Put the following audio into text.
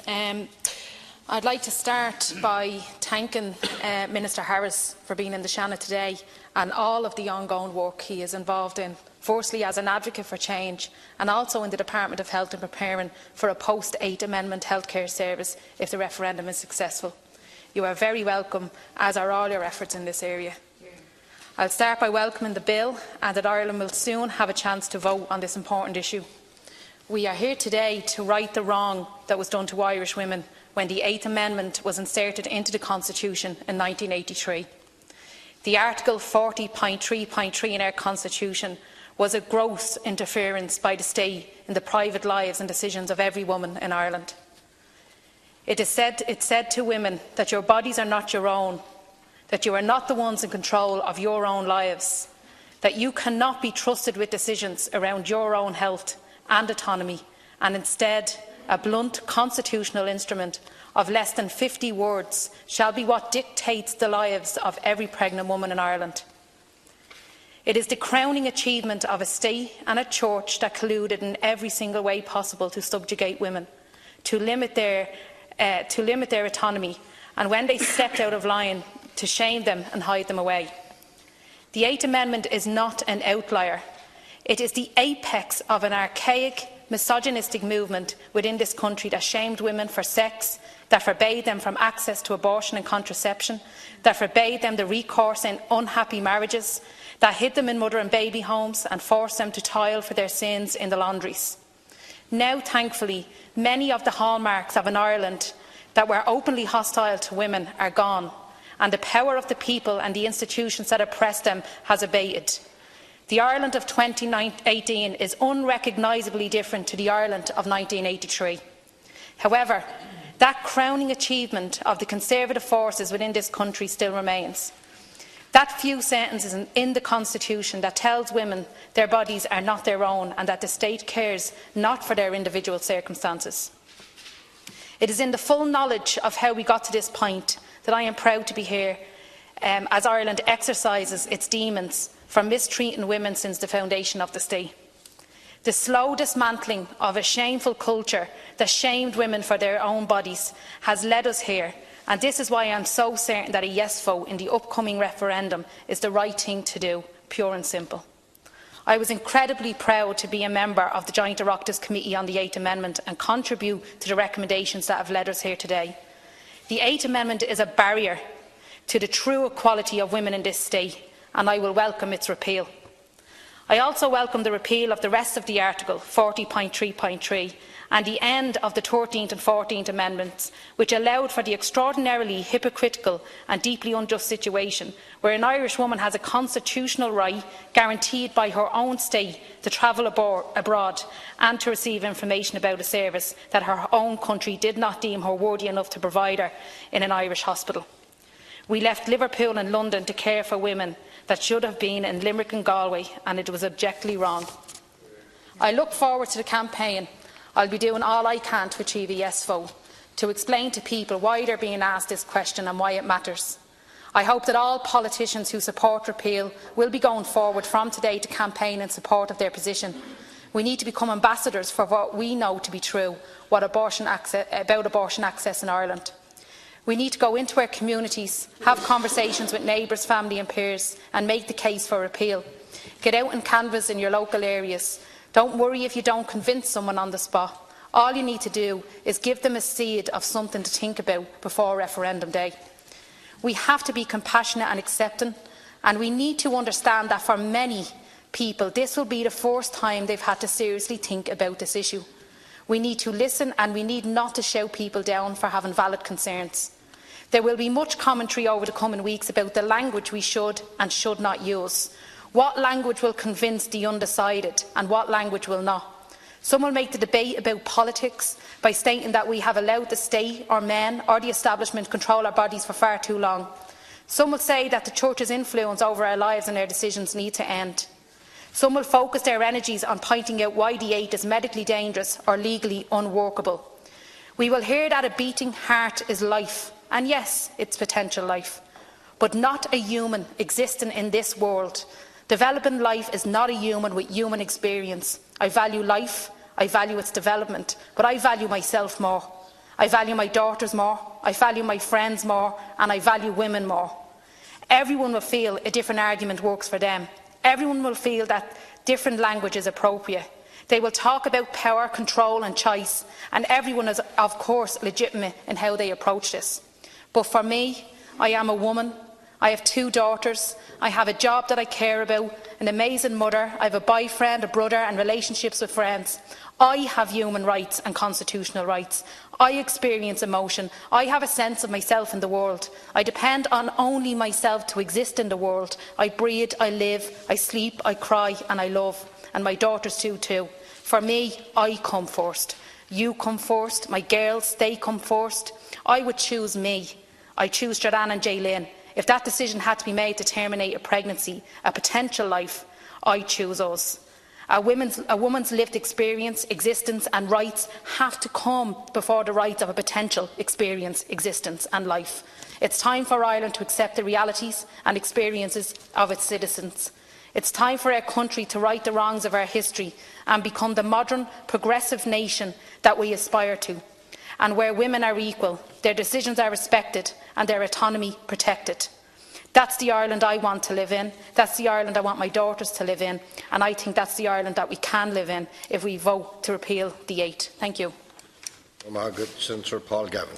members. I'd like to start by thanking Minister Harris for being in the Seanad today and all of the ongoing work he is involved in, firstly as an advocate for change and also in the Department of Health and preparing for a post-8 Amendment healthcare service if the referendum is successful. You are very welcome, as are all your efforts in this area. I'll start by welcoming the bill and that Ireland will soon have a chance to vote on this important issue. We are here today to right the wrong that was done to Irish women when the 8th Amendment was inserted into the Constitution in 1983. The Article 40.3.3 in our Constitution was a gross interference by the state in the private lives and decisions of every woman in Ireland. It said to women that your bodies are not your own, that you are not the ones in control of your own lives, that you cannot be trusted with decisions around your own health and autonomy, and instead a blunt constitutional instrument of less than 50 words shall be what dictates the lives of every pregnant woman in Ireland. It is the crowning achievement of a state and a church that colluded in every single way possible to subjugate women, to limit their autonomy, and when they stepped out of line, to shame them and hide them away. The 8th Amendment is not an outlier. It is the apex of an archaic, misogynistic movement within this country that shamed women for sex, that forbade them from access to abortion and contraception, that forbade them the recourse in unhappy marriages, that hid them in mother and baby homes and forced them to toil for their sins in the laundries. Now, thankfully, many of the hallmarks of an Ireland that were openly hostile to women are gone, and the power of the people and the institutions that oppress them has abated. The Ireland of 2018 is unrecognisably different to the Ireland of 1983. However, that crowning achievement of the Conservative forces within this country still remains. That few sentences in the Constitution that tells women their bodies are not their own and that the state cares not for their individual circumstances. It is in the full knowledge of how we got to this point that I am proud to be here as Ireland exercises its demons from mistreating women since the foundation of the state. The slow dismantling of a shameful culture that shamed women for their own bodies has led us here, and this is why I am so certain that a yes vote in the upcoming referendum is the right thing to do, pure and simple. I was incredibly proud to be a member of the Joint Oireachtas Committee on the 8th Amendment and contribute to the recommendations that have led us here today. The 8th Amendment is a barrier to the true equality of women in this state, and I will welcome its repeal. I also welcome the repeal of the rest of the Article 40.3.3 and the end of the 13th and 14th Amendments, which allowed for the extraordinarily hypocritical and deeply unjust situation where an Irish woman has a constitutional right guaranteed by her own state to travel abroad and to receive information about a service that her own country did not deem her worthy enough to provide her in an Irish hospital. We left Liverpool and London to care for women that should have been in Limerick and Galway, and it was objectively wrong. I look forward to the campaign. I'll be doing all I can to achieve a yes vote, to explain to people why they're being asked this question and why it matters. I hope that all politicians who support repeal will be going forward from today to campaign in support of their position. We need to become ambassadors for what we know to be true about abortion access in Ireland. We need to go into our communities, have conversations with neighbours, family and peers and make the case for repeal. Get out and canvass in your local areas. Don't worry if you don't convince someone on the spot. All you need to do is give them a seed of something to think about before referendum day. We have to be compassionate and accepting, and we need to understand that for many people this will be the first time they've had to seriously think about this issue. We need to listen, and we need not to shout people down for having valid concerns. There will be much commentary over the coming weeks about the language we should and should not use. What language will convince the undecided and what language will not? Some will make the debate about politics by stating that we have allowed the state or men or the establishment control our bodies for far too long. Some will say that the Church's influence over our lives and our decisions need to end. Some will focus their energies on pointing out why the 8th is medically dangerous or legally unworkable. We will hear that a beating heart is life, and yes, it's potential life, but not a human existing in this world. Developing life is not a human with human experience. I value life, I value its development, but I value myself more. I value my daughters more, I value my friends more, and I value women more. Everyone will feel a different argument works for them. Everyone will feel that different language is appropriate. They will talk about power, control and choice, and everyone is, of course, legitimate in how they approach this. But for me, I am a woman, I have 2 daughters, I have a job that I care about, an amazing mother, I have a boyfriend, a brother and relationships with friends. I have human rights and constitutional rights. I experience emotion. I have a sense of myself in the world. I depend on only myself to exist in the world. I breathe, I live, I sleep, I cry and I love. And my daughters too. For me, I come first. You come first. My girls, they come first. I would choose me. I choose Seanad and Lynn. If that decision had to be made to terminate a pregnancy, a potential life, I choose us. A woman's lived experience, existence and rights have to come before the rights of a potential experience, existence and life. It's time for Ireland to accept the realities and experiences of its citizens. It's time for our country to right the wrongs of our history and become the modern, progressive nation that we aspire to, and where women are equal, their decisions are respected and their autonomy protected. That's the Ireland I want to live in, that's the Ireland I want my daughters to live in, and I think that's the Ireland that we can live in if we vote to repeal the 8. Thank you. Senator Paul Gavin.